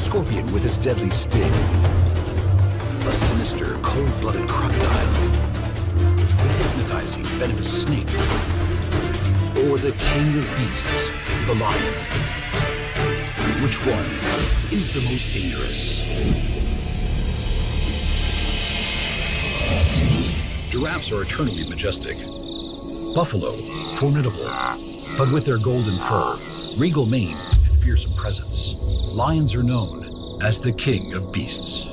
scorpion with its deadly sting, a sinister, cold-blooded crocodile, a hypnotizing, venomous snake, or the king of beasts, the lion. Which one is the most dangerous? Giraffes are eternally majestic. Buffalo, formidable, but with their golden fur, regal mane, and fearsome presence. Lions are known as the king of beasts.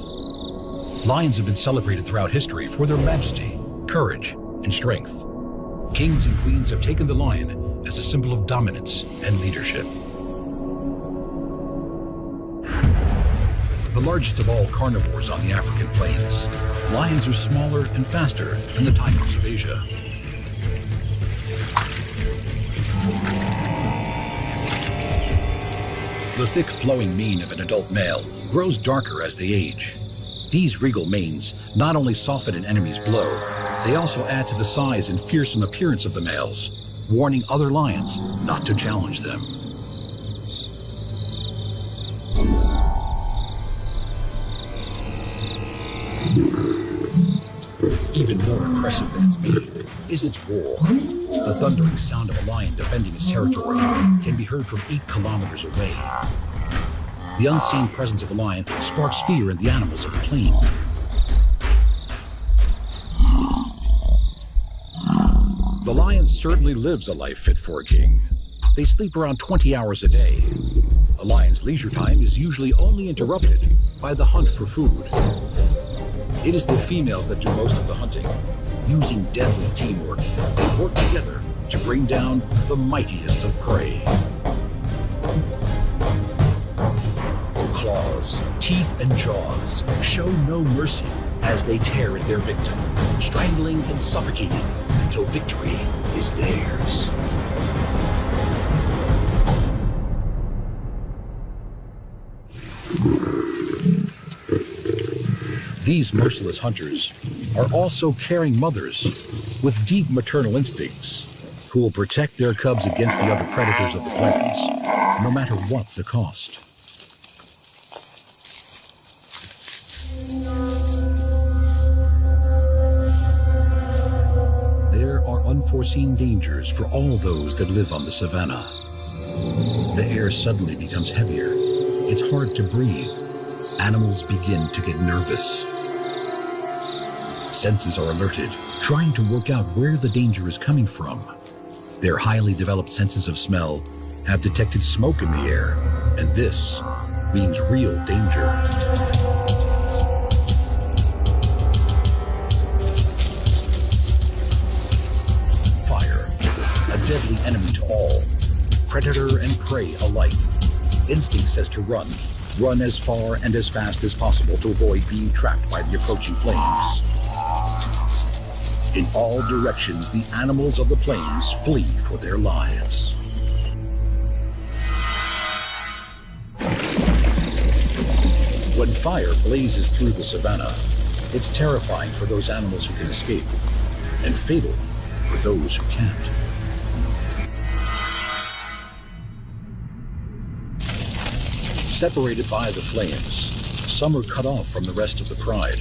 Lions have been celebrated throughout history for their majesty, courage, and strength. Kings and queens have taken the lion as a symbol of dominance and leadership. The largest of all carnivores on the African plains, lions are smaller and faster than the tigers of Asia. The thick flowing mane of an adult male grows darker as they age. These regal manes not only soften an enemy's blow, they also add to the size and fearsome appearance of the males, warning other lions not to challenge them. Even more impressive than its mane is its roar. The thundering sound of a lion defending its territory can be heard from 8 kilometers away. The unseen presence of a lion sparks fear in the animals of the plain. The lion certainly lives a life fit for a king. They sleep around 20 hours a day. A lion's leisure time is usually only interrupted by the hunt for food. It is the females that do most of the hunting. Using deadly teamwork, they work together to bring down the mightiest of prey. Claws, teeth, and jaws show no mercy as they tear at their victim, strangling and suffocating until victory is theirs. These merciless hunters are also caring mothers with deep maternal instincts who will protect their cubs against the other predators of the plains, no matter what the cost. There are unforeseen dangers for all those that live on the savannah. The air suddenly becomes heavier. It's hard to breathe. Animals begin to get nervous. Senses are alerted, trying to work out where the danger is coming from. Their highly developed senses of smell have detected smoke in the air, and this means real danger. Fire, a deadly enemy to all, predator and prey alike. Instinct says to run as far and as fast as possible to avoid being trapped by the approaching flames. In all directions, the animals of the plains flee for their lives. When fire blazes through the savannah, it's terrifying for those animals who can escape, and fatal for those who can't. Separated by the flames, some are cut off from the rest of the pride.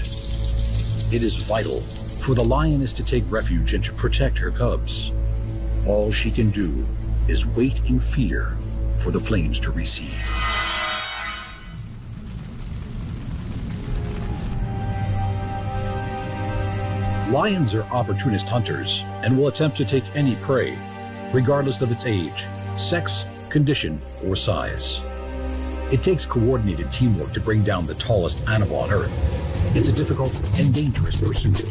It is vital for the lioness to take refuge and to protect her cubs. All she can do is wait in fear for the flames to recede. Lions are opportunist hunters and will attempt to take any prey, regardless of its age, sex, condition, or size. It takes coordinated teamwork to bring down the tallest animal on Earth. It's a difficult and dangerous pursuit.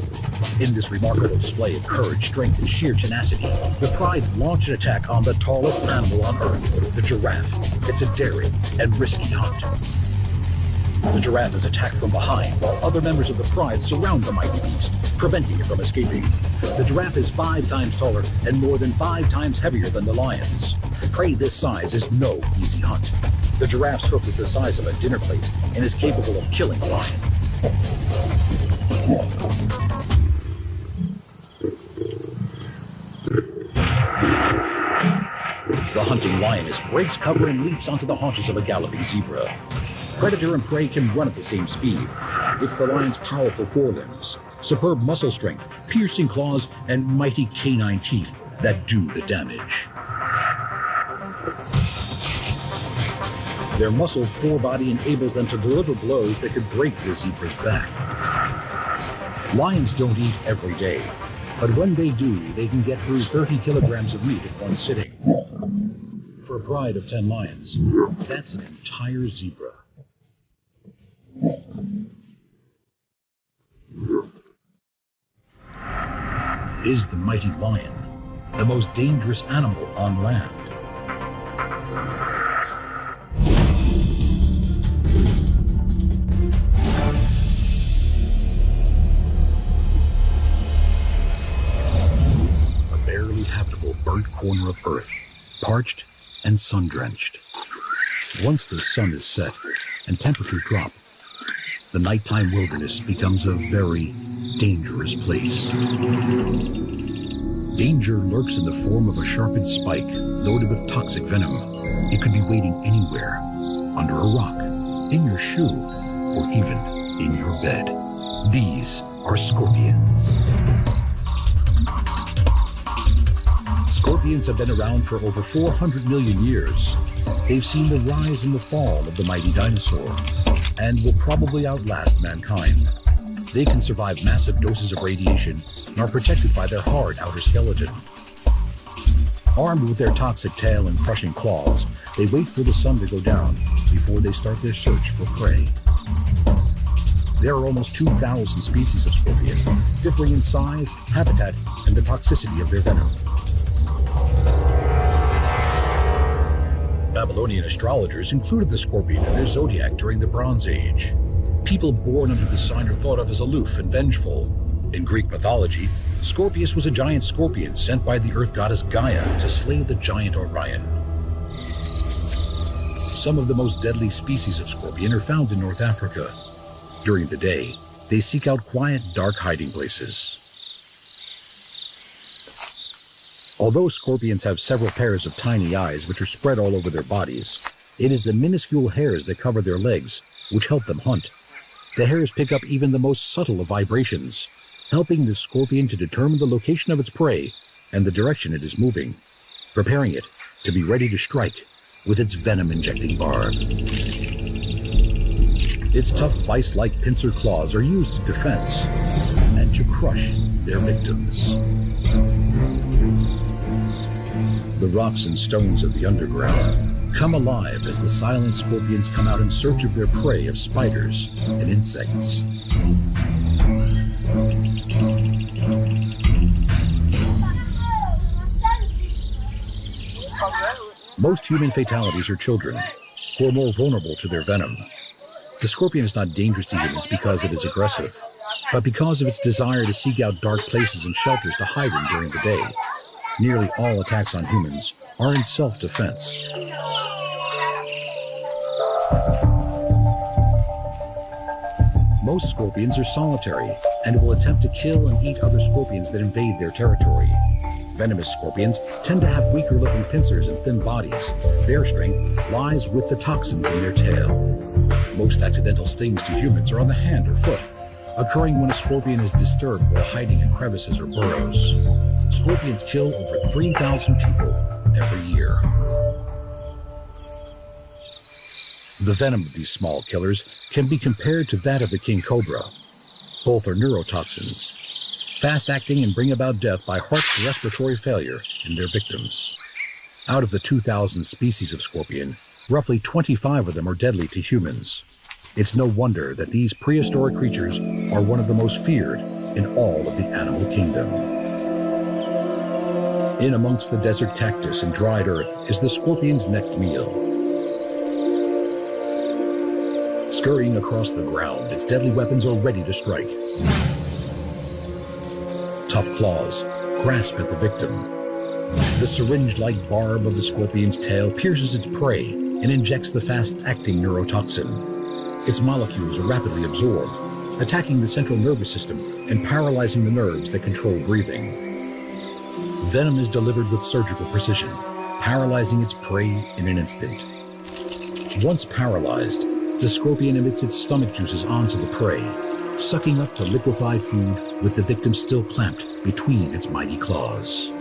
In this remarkable display of courage, strength, and sheer tenacity, the pride launch an attack on the tallest animal on Earth, the giraffe. It's a daring and risky hunt. The giraffe is attacked from behind, while other members of the pride surround the mighty beast, preventing it from escaping. The giraffe is 5 times taller and more than 5 times heavier than the lions. Prey this size is no easy hunt. The giraffe's hoof is the size of a dinner plate and is capable of killing a lion. The hunting lion is breaks cover and leaps onto the haunches of a galloping zebra. Predator and prey can run at the same speed. It's the lion's powerful forelimbs, superb muscle strength, piercing claws, and mighty canine teeth that do the damage. Their muscled forebody enables them to deliver blows that could break the zebra's back. Lions don't eat every day, but when they do, they can get through 30 kilograms of meat in one sitting. For a pride of 10 lions, that's an entire zebra. Is the mighty lion the most dangerous animal on land? A barely habitable burnt corner of Earth, parched and sun-drenched. Once the sun is set and temperatures drop, the nighttime wilderness becomes a very dangerous place. Danger lurks in the form of a sharpened spike loaded with toxic venom. It could be waiting anywhere, under a rock, in your shoe, or even in your bed. These are scorpions. Scorpions have been around for over 400 million years. They've seen the rise and the fall of the mighty dinosaur, and will probably outlast mankind. They can survive massive doses of radiation and are protected by their hard outer skeleton. Armed with their toxic tail and crushing claws, they wait for the sun to go down before they start their search for prey. There are almost 2,000 species of scorpion, differing in size, habitat, and the toxicity of their venom. Babylonian astrologers included the scorpion in their zodiac during the Bronze Age. People born under the sign are thought of as aloof and vengeful. In Greek mythology, Scorpius was a giant scorpion sent by the earth goddess Gaia to slay the giant Orion. Some of the most deadly species of scorpion are found in North Africa. During the day, they seek out quiet, dark hiding places. Although scorpions have several pairs of tiny eyes which are spread all over their bodies, it is the minuscule hairs that cover their legs which help them hunt. The hairs pick up even the most subtle of vibrations, helping the scorpion to determine the location of its prey and the direction it is moving, preparing it to be ready to strike with its venom-injecting barb. Its tough vice-like pincer claws are used in defense and to crush their victims. The rocks and stones of the underground come alive as the silent scorpions come out in search of their prey of spiders and insects. Most human fatalities are children, who are more vulnerable to their venom. The scorpion is not dangerous to humans because it is aggressive, but because of its desire to seek out dark places and shelters to hide in during the day. Nearly all attacks on humans are in self-defense. Most scorpions are solitary and will attempt to kill and eat other scorpions that invade their territory. Venomous scorpions tend to have weaker-looking pincers and thin bodies. Their strength lies with the toxins in their tail. Most accidental stings to humans are on the hand or foot, occurring when a scorpion is disturbed while hiding in crevices or burrows. Scorpions kill over 3,000 people every year. The venom of these small killers can be compared to that of the king cobra. Both are neurotoxins, fast-acting and bring about death by heart respiratory failure in their victims. Out of the 2,000 species of scorpion, roughly 25 of them are deadly to humans. It's no wonder that these prehistoric creatures are one of the most feared in all of the animal kingdom. In amongst the desert cactus and dried earth is the scorpion's next meal. Scurrying across the ground, its deadly weapons are ready to strike. Tough claws grasp at the victim. The syringe-like barb of the scorpion's tail pierces its prey and injects the fast-acting neurotoxin. Its molecules are rapidly absorbed, attacking the central nervous system and paralyzing the nerves that control breathing. Venom is delivered with surgical precision, paralyzing its prey in an instant. Once paralyzed, the scorpion emits its stomach juices onto the prey, sucking up to liquefied food with the victim still clamped between its mighty claws.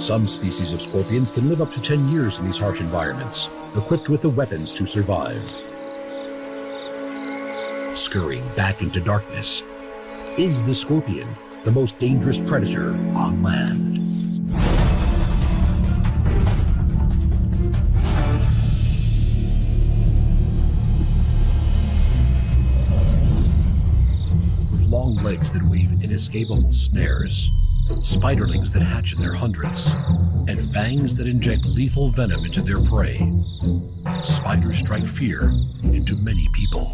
Some species of scorpions can live up to 10 years in these harsh environments, equipped with the weapons to survive. Scurrying back into darkness, is the scorpion the most dangerous predator on land? With long legs that weave inescapable snares, spiderlings that hatch in their hundreds, and fangs that inject lethal venom into their prey, spiders strike fear into many people.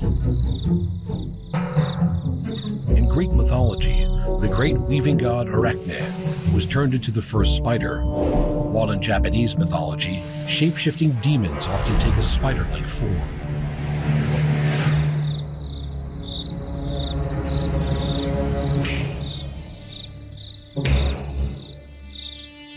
In Greek mythology, the great weaving god Akrep was turned into the first spider, while in Japanese mythology, shape-shifting demons often take a spider-like form.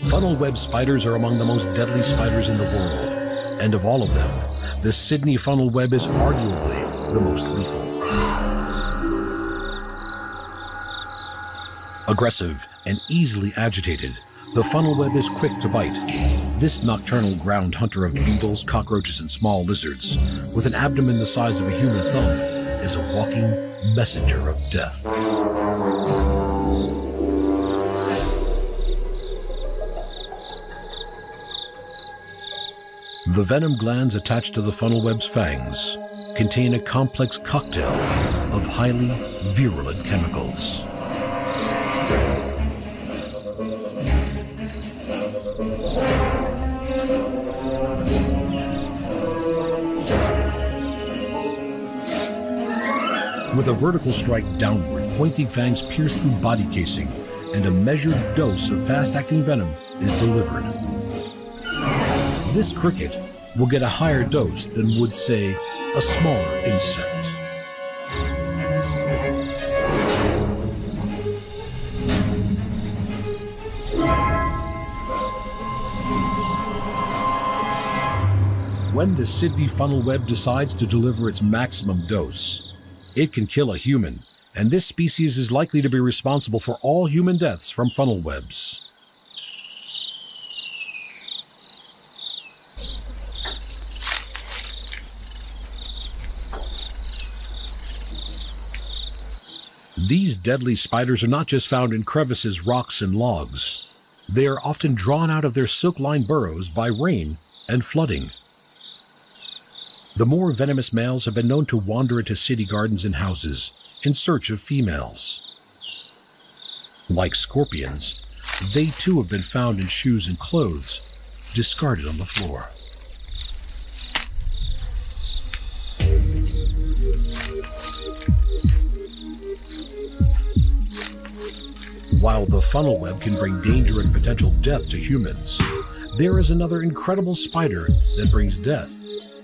Funnel web spiders are among the most deadly spiders in the world, and of all of them, the Sydney funnel web is arguably the most lethal. Aggressive and easily agitated, the funnel web is quick to bite. This nocturnal ground hunter of beetles, cockroaches, and small lizards, with an abdomen the size of a human thumb, is a walking messenger of death. The venom glands attached to the funnel web's fangs contain a complex cocktail of highly virulent chemicals. With a vertical strike downward, pointing fangs pierce through body casing, and a measured dose of fast-acting venom is delivered. This cricket will get a higher dose than would, say, a smaller insect. When the Sydney funnel web decides to deliver its maximum dose, it can kill a human, and this species is likely to be responsible for all human deaths from funnel webs. These deadly spiders are not just found in crevices, rocks, and logs. They are often drawn out of their silk-lined burrows by rain and flooding. The more venomous males have been known to wander into city gardens and houses in search of females. Like scorpions, they too have been found in shoes and clothes, discarded on the floor. While the funnel web can bring danger and potential death to humans, there is another incredible spider that brings death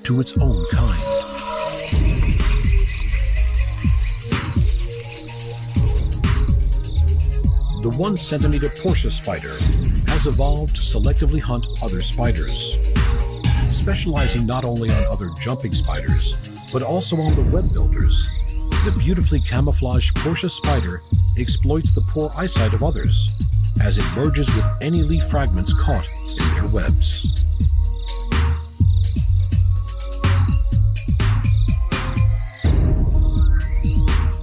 to its own kind. The 1 centimeter Portia spider has evolved to selectively hunt other spiders, specializing not only on other jumping spiders, but also on the web builders. The beautifully camouflaged Portia spider exploits the poor eyesight of others as it merges with any leaf fragments caught in their webs.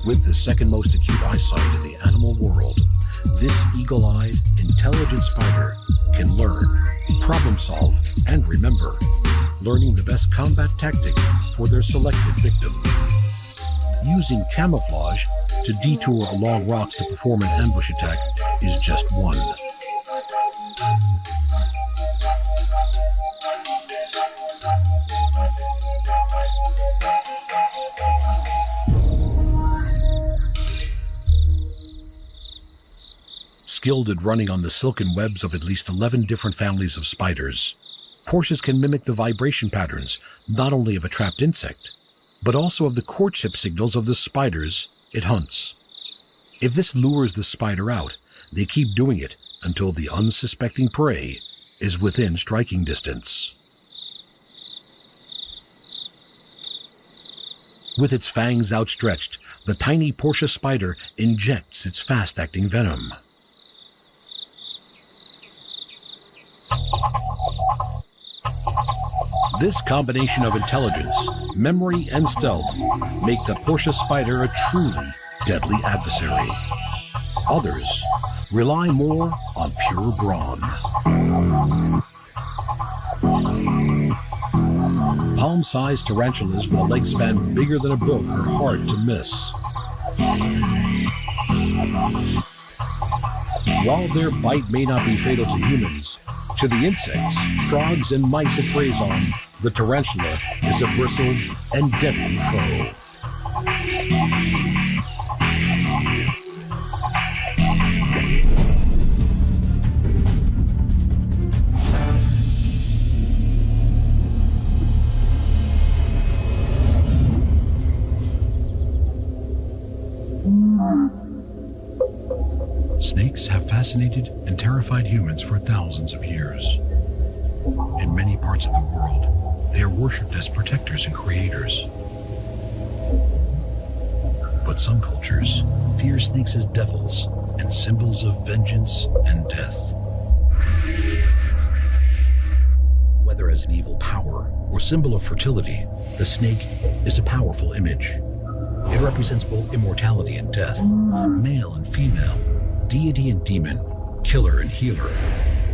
With the second most acute eyesight in the animal world, this eagle-eyed, intelligent spider can learn, problem solve, and remember, learning the best combat tactic for their selected victim. Using camouflage to detour along rocks to perform an ambush attack is just one. Skilled at running on the silken webs of at least 11 different families of spiders, Portias can mimic the vibration patterns not only of a trapped insect, but also of the courtship signals of the spiders it hunts. If this lures the spider out, they keep doing it until the unsuspecting prey is within striking distance. With its fangs outstretched, the tiny Portia spider injects its fast-acting venom. This combination of intelligence, memory, and stealth make the Portia spider a truly deadly adversary. Others rely more on pure brawn. Palm-sized tarantulas with a leg span bigger than a book are hard to miss. While their bite may not be fatal to humans, to the insects, frogs, and mice it preys on, the tarantula is a bristled and deadly foe. Snakes have fascinated and terrified humans for thousands of years. In many parts of the world, they are worshipped as protectors and creators. But some cultures fear snakes as devils and symbols of vengeance and death. Whether as an evil power or symbol of fertility, the snake is a powerful image. It represents both immortality and death, male and female, deity and demon, killer and healer,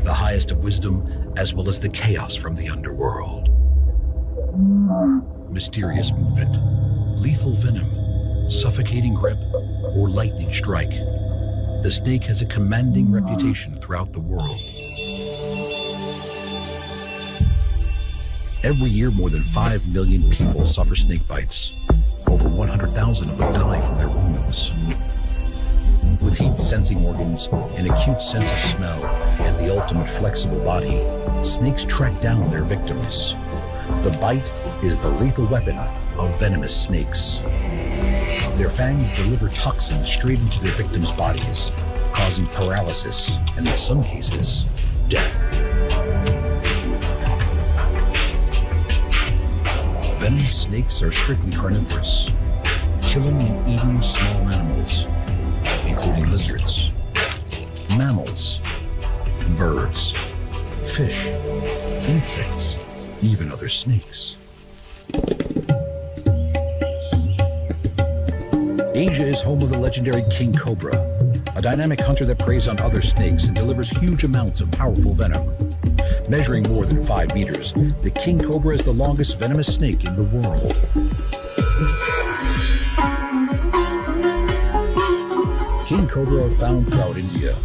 the highest of wisdom as well as the chaos from the underworld. Mysterious movement, lethal venom, suffocating grip, or lightning strike. The snake has a commanding reputation throughout the world. Every year, more than 5 million people suffer snake bites. Over 100,000 of them die from their wounds. With heat-sensing organs, an acute sense of smell, and the ultimate flexible body, snakes track down their victims. The bite is the lethal weapon of venomous snakes. Their fangs deliver toxins straight into their victims' bodies, causing paralysis and, in some cases, death. Venomous snakes are strictly carnivorous, killing and eating small animals, including lizards, mammals, birds, fish, insects, even other snakes. Asia is home of the legendary king cobra, a dynamic hunter that preys on other snakes and delivers huge amounts of powerful venom. Measuring more than 5 meters, the king cobra is the longest venomous snake in the world. King cobra are found throughout India.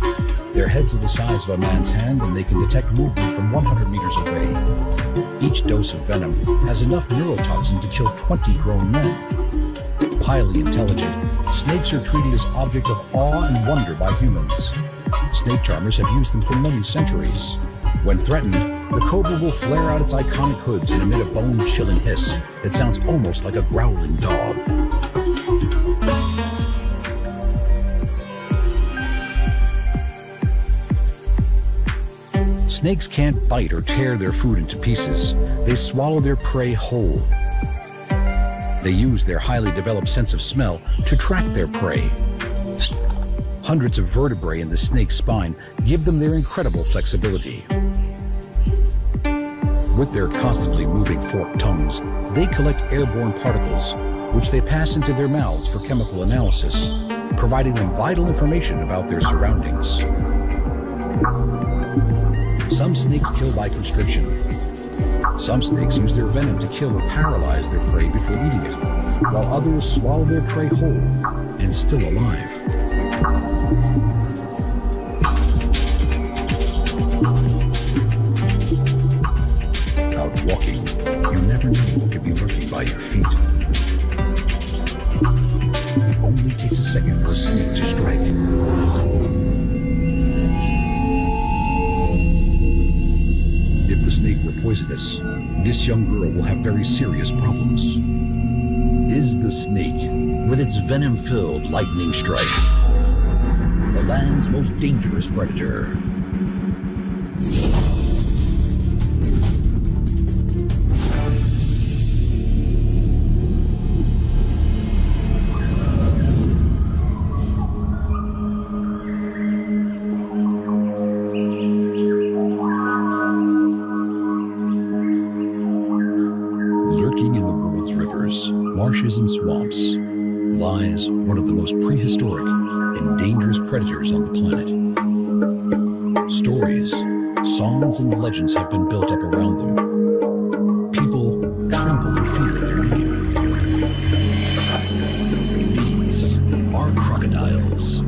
Their heads are the size of a man's hand and they can detect movement from 100 meters away. Each dose of venom has enough neurotoxin to kill 20 grown men. Highly intelligent, snakes are treated as objects of awe and wonder by humans. Snake charmers have used them for many centuries. When threatened, the cobra will flare out its iconic hoods and emit a bone-chilling hiss that sounds almost like a growling dog. Snakes can't bite or tear their food into pieces. They swallow their prey whole. They use their highly developed sense of smell to track their prey. Hundreds of vertebrae in the snake's spine give them their incredible flexibility. With their constantly moving forked tongues, they collect airborne particles, which they pass into their mouths for chemical analysis, providing them vital information about their surroundings. Some snakes kill by constriction. Some snakes use their venom to kill or paralyze their prey before eating it, while others swallow their prey whole and still alive. Out walking, you never know what could be lurking by your feet. It only takes a second for a snake to strike. If the snake were poisonous, this young girl will have very serious problems. Is the snake, with its venom-filled lightning strike, the land's most dangerous predator? world's rivers, marshes, and swamps lies one of the most prehistoric and dangerous predators on the planet. Stories, songs, and legends have been built up around them. People tremble in fear at their name. These are crocodiles.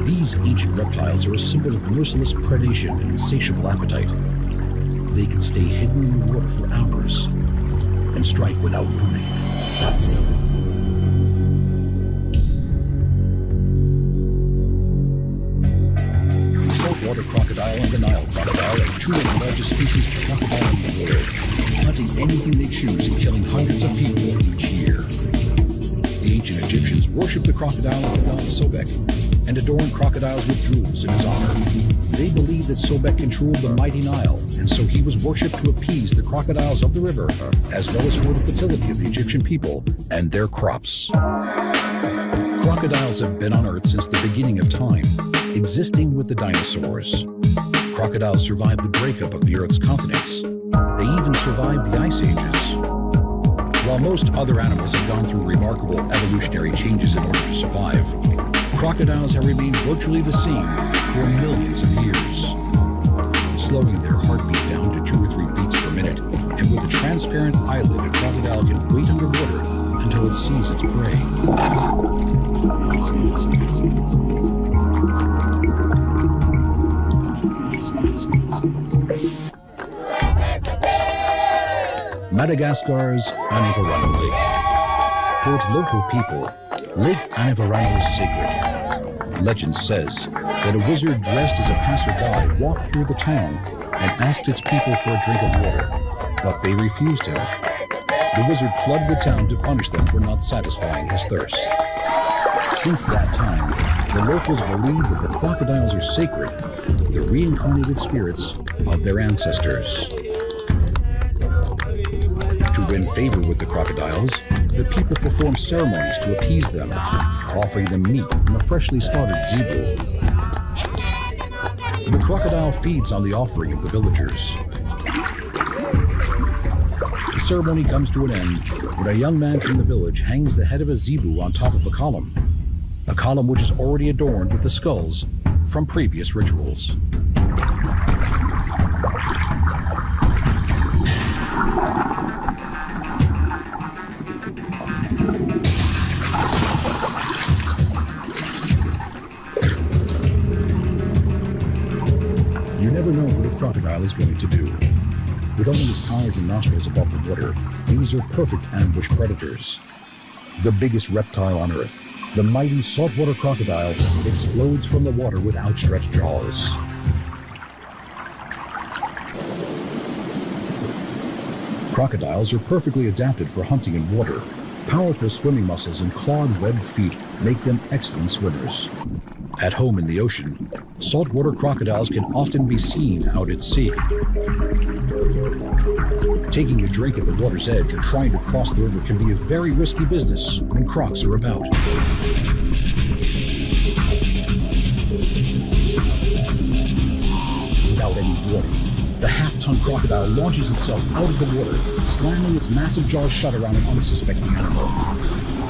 These ancient reptiles are a symbol of merciless predation and insatiable appetite. They can stay hidden in the water for hours and strike without warning. The saltwater crocodile and the Nile crocodile are two of the largest species of crocodile in the world, hunting anything they choose and killing hundreds of people each year. The ancient Egyptians worshipped the crocodile as the god Sobek and adorned crocodiles with jewels in his honor. They believed that Sobek controlled the mighty Nile, and so he was worshipped to appease the crocodiles of the river, as well as for the fertility of the Egyptian people and their crops. Crocodiles have been on Earth since the beginning of time, existing with the dinosaurs. Crocodiles survived the breakup of the Earth's continents. They even survived the ice ages. While most other animals have gone through remarkable evolutionary changes in order to survive, crocodiles have remained virtually the same for millions of years, slowing their heartbeat down to 2 or 3 beats per minute, and with a transparent eyelid, a crocodile can wait underwater until it sees its prey. Madagascar's Anivarano Lake. For its local people, Lake Anivarano is sacred. Legend says that a wizard dressed as a passerby walked through the town and asked its people for a drink of water, but they refused him. The wizard flooded the town to punish them for not satisfying his thirst. Since that time, the locals believe that the crocodiles are sacred, the reincarnated spirits of their ancestors. To win favor with the crocodiles, the people perform ceremonies to appease them, offering them meat from a freshly slaughtered zebu. The crocodile feeds on the offering of the villagers. The ceremony comes to an end when a young man from the village hangs the head of a zebu on top of a column which is already adorned with the skulls from previous rituals. You never know what a crocodile is going to do. With only its eyes and nostrils above the water, these are perfect ambush predators. The biggest reptile on Earth, the mighty saltwater crocodile, explodes from the water with outstretched jaws. Crocodiles are perfectly adapted for hunting in water. Powerful swimming muscles and clawed webbed feet make them excellent swimmers. At home in the ocean, saltwater crocodiles can often be seen out at sea. Taking a drink at the water's edge or trying to cross the river can be a very risky business when crocs are about. Without any warning, the half-ton crocodile launches itself out of the water, slamming its massive jaws shut around an unsuspecting animal.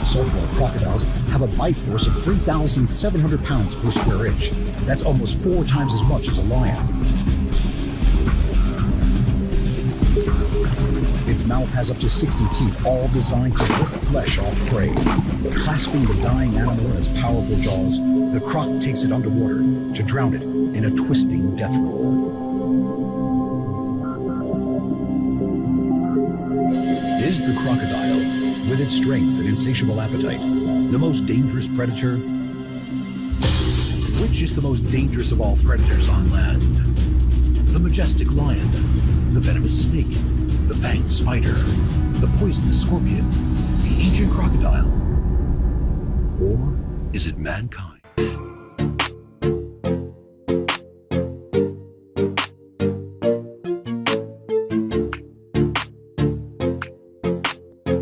Saltwater crocodiles have a bite force of 3,700 pounds per square inch. That's almost 4 times as much as a lion. Its mouth has up to 60 teeth, all designed to rip flesh off prey. Clasping the dying animal in its powerful jaws, the croc takes it underwater to drown it in a twisting death roll. Is the crocodile, with its strength and insatiable appetite, the most dangerous predator? Which is the most dangerous of all predators on land? The majestic lion, the venomous snake, the fanged spider, the poisonous scorpion, the ancient crocodile? Or is it mankind?